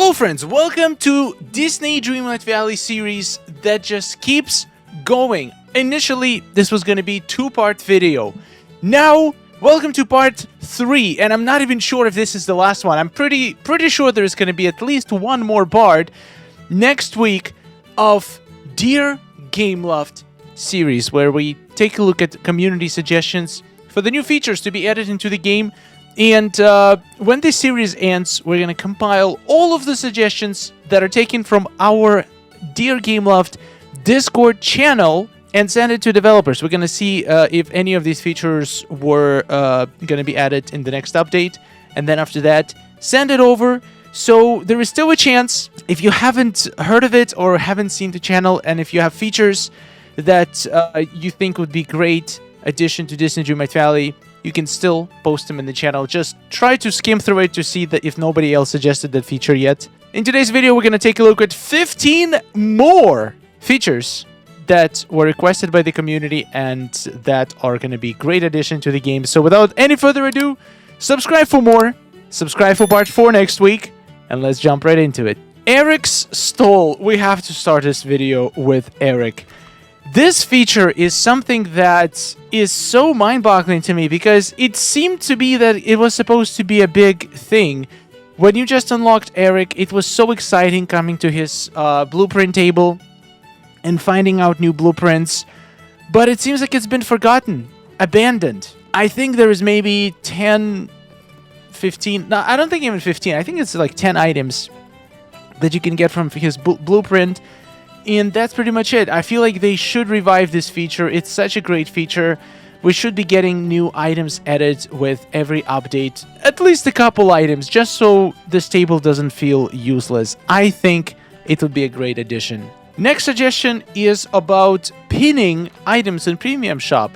Hello friends, welcome to Disney Dreamlight Valley series that just keeps going. Initially, this was going to be a two-part video. Now, welcome to part 3, and I'm not even sure if this is the last one. I'm pretty sure there's going to be at least one more part next week of Dear Gameloft series, where we take a look at community suggestions for the new features to be added into the game. And when this series ends, we're going to compile all of the suggestions that are taken from our Dear Gameloft Discord channel and send it to developers. We're going to see if any of these features were going to be added in the next update. And then after that, send it over. So there is still a chance, if you haven't heard of it or haven't seen the channel, and if you have features that you think would be great addition to Disney Dreamlight Valley, you can still post them in the channel. Just try to skim through it to see that if nobody else suggested that feature yet. In today's video, we're going to take a look at 15 more features that were requested by the community and that are going to be great addition to the game. So without any further ado, subscribe for more, subscribe for part 4 next week, and let's jump right into it. Eric's stall. We have to start this video with Eric. This feature is something that is so mind-boggling to me because it seemed to be that it was supposed to be a big thing. When you just unlocked Eric, it was so exciting coming to his blueprint table and finding out new blueprints. But it seems like it's been forgotten, abandoned. I think there is maybe 10, 15... No, I don't think even 15. I think it's like 10 items that you can get from his blueprint. And that's pretty much it. I feel like they should revive this feature. It's such a great feature. We should be getting new items added with every update. At least a couple items, just so this table doesn't feel useless. I think it would be a great addition. Next suggestion is about pinning items in Premium Shop.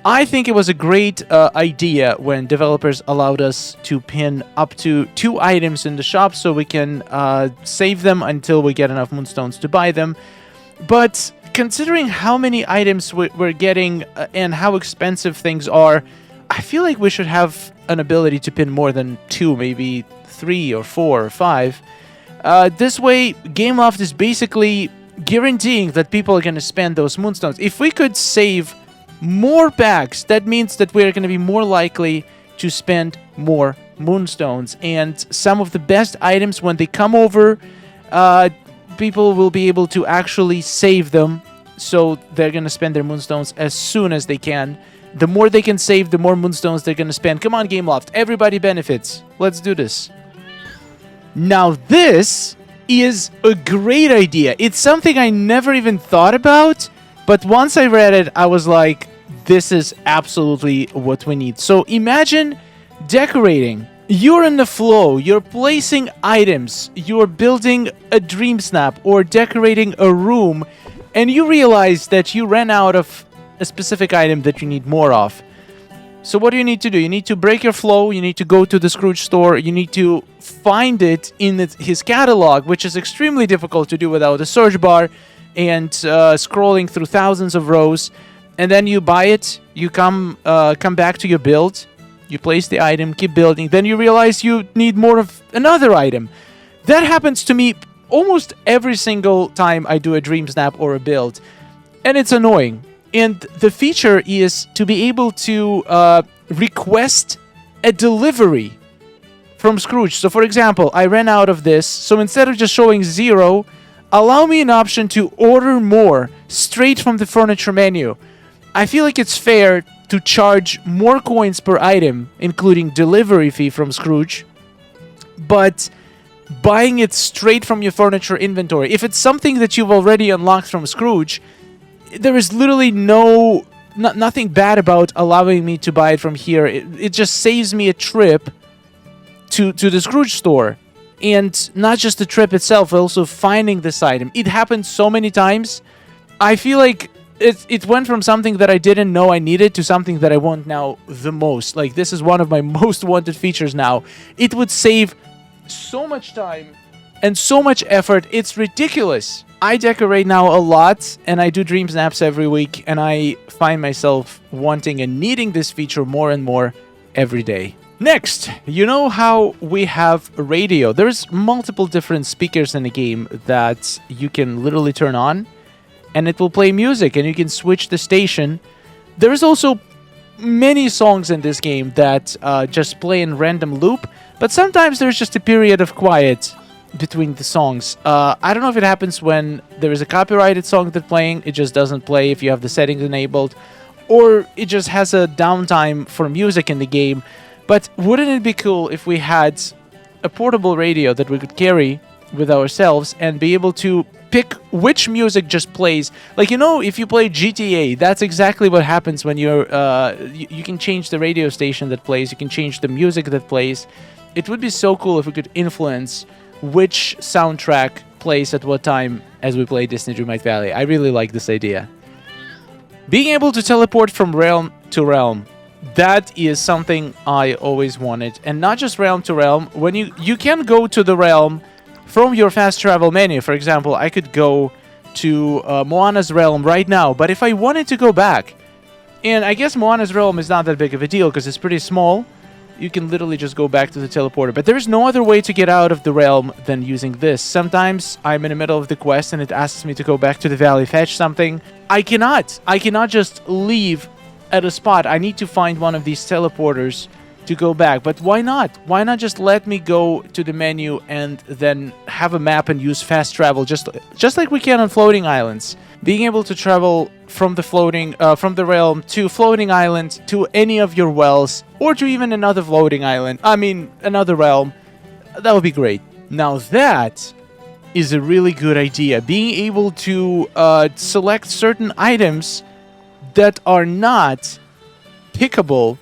I think it was a great idea when developers allowed us to pin up to 2 items in the shop so we can save them until we get enough moonstones to buy them. But considering how many items we're getting and how expensive things are, I feel like we should have an ability to pin more than 2, maybe 3 or 4 or 5. This way, Gameloft is basically guaranteeing that people are going to spend those moonstones. If we could save more bags, that means that we're going to be more likely to spend more moonstones. And some of the best items, when they come over, people will be able to actually save them. So they're going to spend their moonstones as soon as they can. The more they can save, the more moonstones they're going to spend. Come on, Gameloft. Everybody benefits. Let's do this. Now, this is a great idea. It's something I never even thought about. But once I read it, I was like, this is absolutely what we need. So imagine decorating. You're in the flow. You're placing items. You're building a dream snap or decorating a room. And you realize that you ran out of a specific item that you need more of. So what do you need to do? You need to break your flow. You need to go to the Scrooge store. You need to find it in his catalog, which is extremely difficult to do without a search bar and scrolling through thousands of rows, and then you buy it. You come back to your build, you place the item, keep building, then you realize you need more of another item. That happens to me almost every single time I do a dream snap or a build, and it's annoying. And the feature is to be able to request a delivery from Scrooge. So for example, I ran out of this, so instead of just showing 0, allow me an option to order more straight from the furniture menu. I feel like it's fair to charge more coins per item, including delivery fee from Scrooge, but buying it straight from your furniture inventory. If it's something that you've already unlocked from Scrooge, there is literally nothing bad about allowing me to buy it from here. It just saves me a trip to the Scrooge store. And not just the trip itself, but also finding this item. It happened so many times. I feel like it went from something that I didn't know I needed to something that I want now the most. Like, this is one of my most wanted features now. It would save so much time and so much effort. It's ridiculous. I decorate now a lot, and I do dream snaps every week, and I find myself wanting and needing this feature more and more every day. Next, you know how we have a radio? There's multiple different speakers in the game that you can literally turn on, and it will play music, and you can switch the station. There's also many songs in this game that just play in random loop, but sometimes there's just a period of quiet between the songs. I don't know if it happens when there is a copyrighted song that's playing, it just doesn't play if you have the settings enabled, or it just has a downtime for music in the game. But wouldn't it be cool if we had a portable radio that we could carry with ourselves and be able to pick which music just plays? Like, you know, if you play GTA, that's exactly what happens when you're... you can change the radio station that plays, you can change the music that plays. It would be so cool if we could influence which soundtrack plays at what time as we play Disney Dreamlight Valley. I really like this idea. Being able to teleport from realm to realm. That is something I always wanted. And not just realm to realm. When you can go to the realm from your fast travel menu. For example, I could go to Moana's realm right now. But if I wanted to go back, and I guess Moana's realm is not that big of a deal because it's pretty small, you can literally just go back to the teleporter. But there's no other way to get out of the realm than using this. Sometimes I'm in the middle of the quest and it asks me to go back to the valley, fetch something. I cannot just leave at a spot. I need to find one of these teleporters to go back. But why not? Why not just let me go to the menu and then have a map and use fast travel, just like we can on floating islands? Being able to travel from the realm to floating island, to any of your wells, or to even another floating island, another realm, that would be great. Now that is a really good idea. Being able to select certain items that are not pickable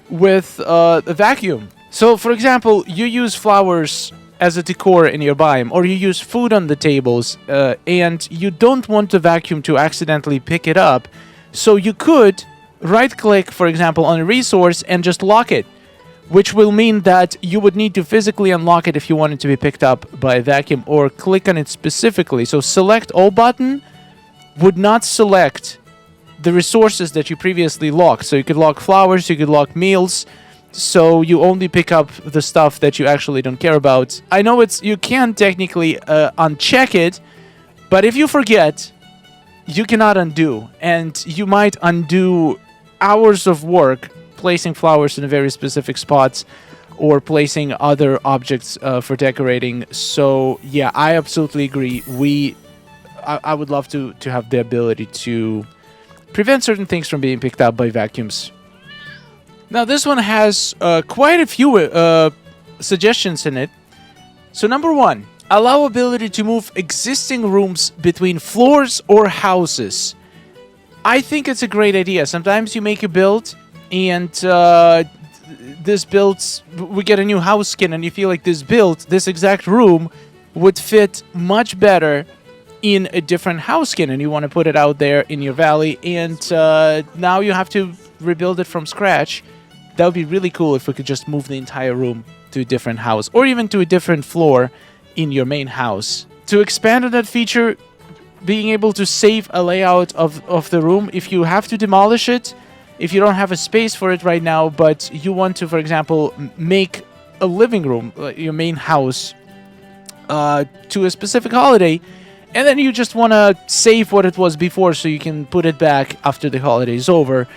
with a vacuum. So, for example, you use flowers as a decor in your biome, or you use food on the tables, and you don't want the vacuum to accidentally pick it up, so you could right-click, for example, on a resource and just lock it, which will mean that you would need to physically unlock it if you want it to be picked up by a vacuum, or click on it specifically. So select all button would not select the resources that you previously locked. So you could lock flowers, you could lock meals, so you only pick up the stuff that you actually don't care about. I know you can technically uncheck it, but if you forget, you cannot undo, and you might undo hours of work placing flowers in very specific spots or placing other objects for decorating. So yeah, I absolutely agree. I would love to have the ability to prevent certain things from being picked up by vacuums. Now this one has quite a few suggestions in it. So number 1, allow ability to move existing rooms between floors or houses. I think it's a great idea. Sometimes you make a build and this build, we get a new house skin, and you feel like this exact room would fit much better in a different house skin, and you want to put it out there in your valley, and now you have to rebuild it from scratch. That would be really cool if we could just move the entire room to a different house, or even to a different floor in your main house. To expand on that feature, being able to save a layout of the room, if you have to demolish it, if you don't have a space for it right now, but you want to, for example, make a living room, your main house, to a specific holiday, and then you just want to save what it was before so you can put it back after the holiday is over.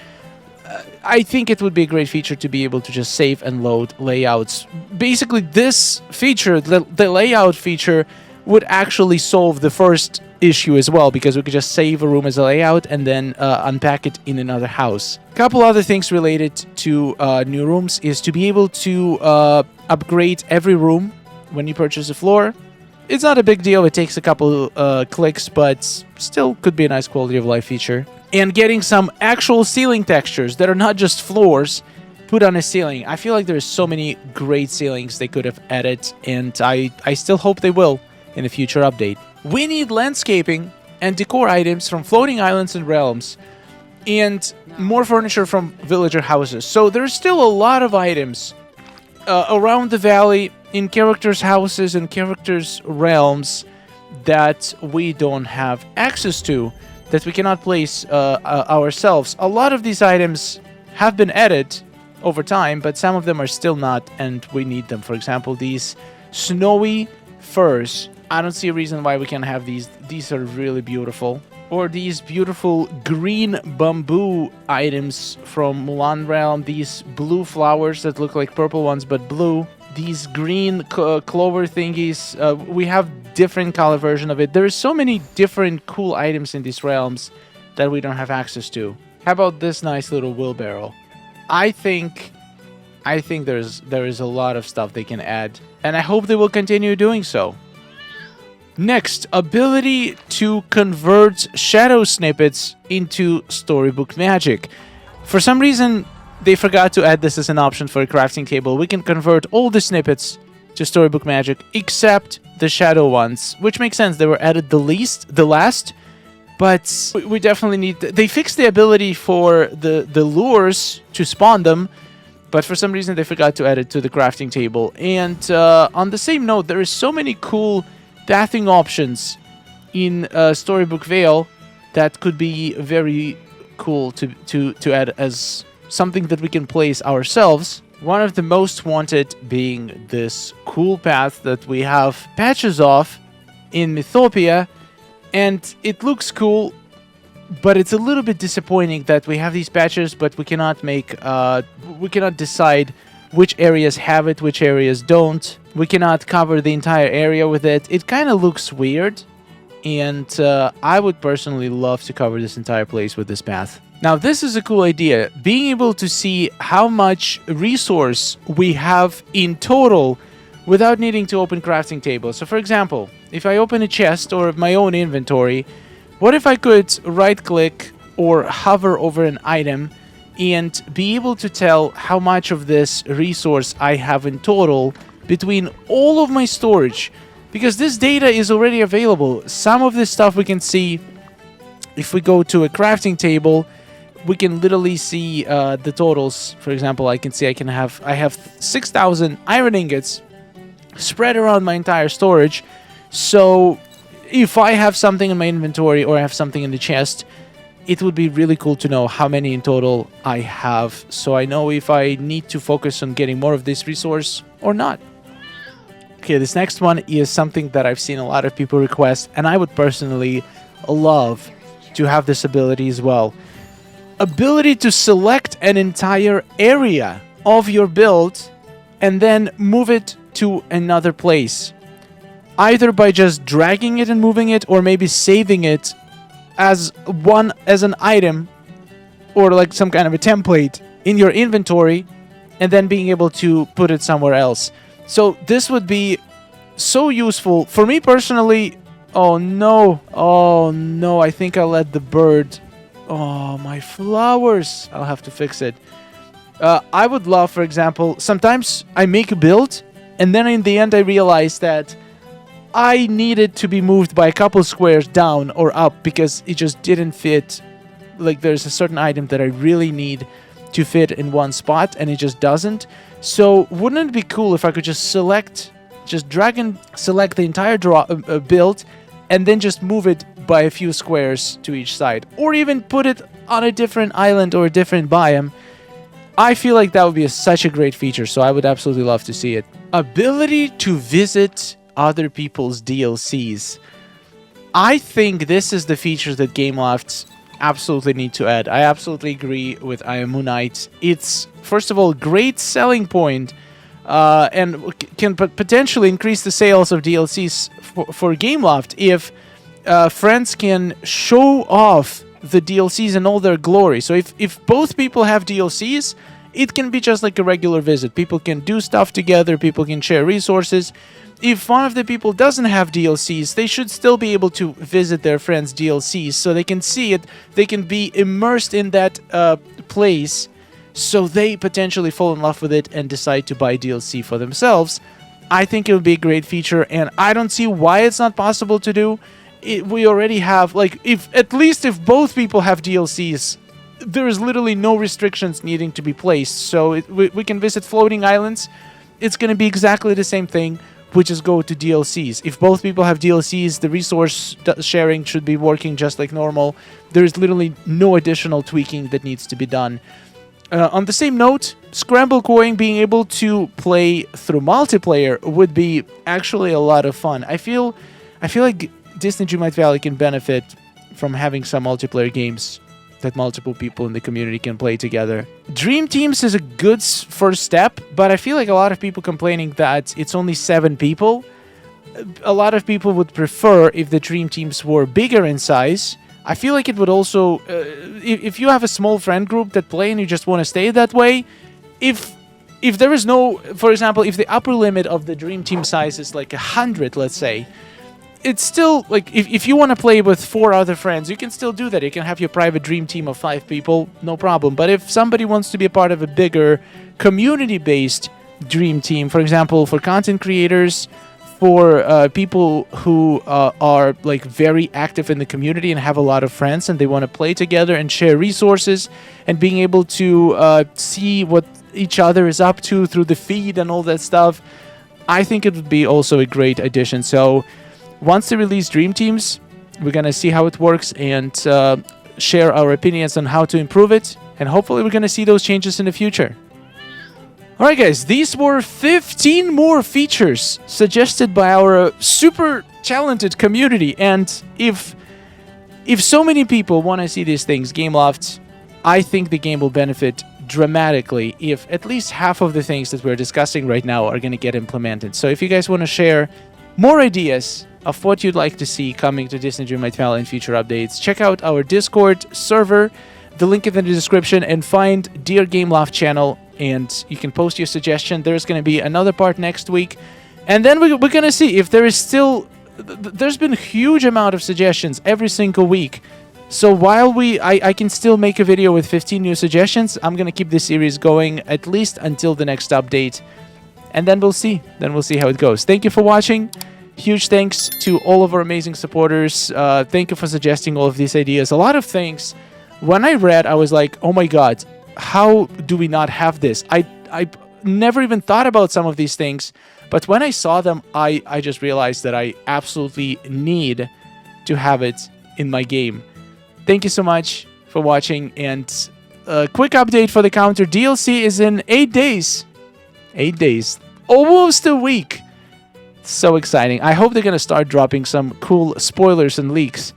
I think it would be a great feature to be able to just save and load layouts. Basically, this feature, the layout feature, would actually solve the first issue as well, because we could just save a room as a layout and then unpack it in another house. A couple other things related to new rooms is to be able to upgrade every room when you purchase a floor. It's not a big deal, it takes a couple clicks, but still could be a nice quality of life feature. And getting some actual ceiling textures that are not just floors put on a ceiling. I feel like there's so many great ceilings they could have added, and I still hope they will in a future update. We need landscaping and decor items from floating islands and realms, and more furniture from villager houses. So there's still a lot of items around the valley, in characters' houses and characters' realms, that we don't have access to, that we cannot place ourselves. A lot of these items have been added over time, but some of them are still not, and we need them. For example, these snowy furs. I don't see a reason why we can't have these. These are really beautiful. Or these beautiful green bamboo items from Mulan Realm. These blue flowers that look like purple ones, but blue. These green clover thingies. We have different color version of it. There are so many different cool items in these realms that we don't have access to. How about this nice little wheelbarrow? I think there is a lot of stuff they can add, and I hope they will continue doing so. Next, ability to convert shadow snippets into Storybook magic. For some reason, they forgot to add this as an option for a crafting table. We can convert all the snippets to Storybook magic except the shadow ones, which makes sense. They were added the last, but we definitely need... They fixed the ability for the lures to spawn them, but for some reason they forgot to add it to the crafting table. And on the same note, there is so many cool pathing options in Storybook Vale that could be very cool to add as something that we can place ourselves. One of the most wanted being this cool path that we have patches of in Mythopia, and it looks cool, but it's a little bit disappointing that we have these patches, but we cannot decide which areas have it, which areas don't. We cannot cover the entire area with it. It kind of looks weird, and I would personally love to cover this entire place with this path. Now, this is a cool idea. Being able to see how much resource we have in total without needing to open crafting tables. So, for example, if I open a chest or my own inventory, what if I could right-click or hover over an item and be able to tell how much of this resource I have in total between all of my storage? Because this data is already available. Some of this stuff we can see if we go to a crafting table. We can literally see the totals. For example, I can see I have 6,000 iron ingots spread around my entire storage. So if I have something in my inventory or I have something in the chest, it would be really cool to know how many in total I have, so I know if I need to focus on getting more of this resource or not. Okay, this next one is something that I've seen a lot of people request, and I would personally love to have this ability as well. Ability to select an entire area of your build and then move it to another place. Either by just dragging it and moving it, or maybe saving it as an item or like some kind of a template in your inventory and then being able to put it somewhere else. So this would be so useful for me personally. Oh no, I think I let the bird... Oh, my flowers. I'll have to fix it. I would love, for example, sometimes I make a build and then in the end I realize that I needed to be moved by a couple squares down or up because it just didn't fit. Like there's a certain item that I really need to fit in one spot and it just doesn't. So wouldn't it be cool if I could just drag and select the entire build and then just move it by a few squares to each side, or even put it on a different island or a different biome? I feel like that would be such a great feature, so I would absolutely love to see it. Ability to visit other people's DLCs. I think this is the feature that Gameloft absolutely need to add. I absolutely agree with I Am Moon Knight. It's, first of all, great selling point and can potentially increase the sales of DLCs for Gameloft if friends can show off the DLCs in all their glory. So if both people have DLCs, it can be just like a regular visit. People can do stuff together, people can share resources. If one of the people doesn't have DLCs, they should still be able to visit their friends' DLCs so they can see it, they can be immersed in that place, so they potentially fall in love with it and decide to buy DLC for themselves. I think it would be a great feature, and I don't see why it's not possible to do. We already have, like, if both people have DLCs, there is literally no restrictions needing to be placed. So we can visit floating islands. It's going to be exactly the same thing. We just go to DLCs. If both people have DLCs, the resource sharing should be working just like normal. There's literally no additional tweaking that needs to be done. On the same note, Scramble Coin being able to play through multiplayer would be actually a lot of fun. I feel like Disney Dreamlight Valley can benefit from having some multiplayer games that multiple people in the community can play together. Dream Teams is a good first step, but I feel like a lot of people complaining that it's only 7 people. A lot of people would prefer if the Dream Teams were bigger in size. I feel like it would also, if you have a small friend group that play and you just want to stay that way, if there is no, for example, if the upper limit of the Dream Team size is like 100, let's say, it's still, like, if you want to play with 4 other friends, you can still do that. You can have your private Dream Team of 5 people, no problem. But if somebody wants to be a part of a bigger community-based Dream Team, for example, for content creators, for people who are like very active in the community and have a lot of friends and they want to play together and share resources and being able to see what each other is up to through the feed and all that stuff, I think it would be also a great addition. So once they release Dream Teams, we're going to see how it works and share our opinions on how to improve it, and hopefully we're going to see those changes in the future. Alright guys, these were 15 more features suggested by our super talented community, and if so many people want to see these things, Gameloft, I think the game will benefit dramatically if at least half of the things that we're discussing right now are going to get implemented. So if you guys want to share more ideas of what you'd like to see coming to Disney Dreamlight Valley in future updates, check out our Discord server, the link is in the description, and find Dear Gameloft channel, and you can post your suggestion. There's going to be another part next week, and then we're going to see if there is still... There's been a huge amount of suggestions every single week. So while I can still make a video with 15 new suggestions, I'm going to keep this series going at least until the next update. And then we'll see. Then we'll see how it goes. Thank you for watching. Huge thanks to all of our amazing supporters. Thank you for suggesting all of these ideas. A lot of things, when I read, I was like, oh my god, how do we not have this? I never even thought about some of these things. But when I saw them, I just realized that I absolutely need to have it in my game. Thank you so much for watching, and a quick update for the counter. DLC is in 8 days. 8 days. Almost a week. So exciting. I hope they're going to start dropping some cool spoilers and leaks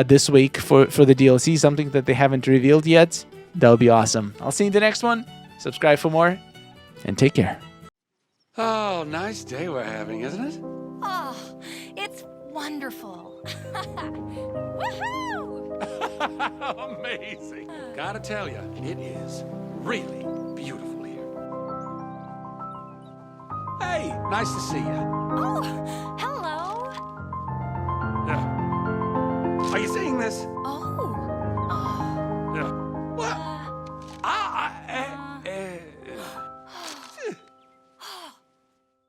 this week for the DLC, something that they haven't revealed yet. That'll be awesome. I'll see you in the next one. Subscribe for more, and take care. Oh, nice day we're having, isn't it? Oh, it's wonderful. Woohoo! Amazing. Gotta tell you, it is really beautiful here. Hey, nice to see you. Oh, hello. Are you seeing this? Oh.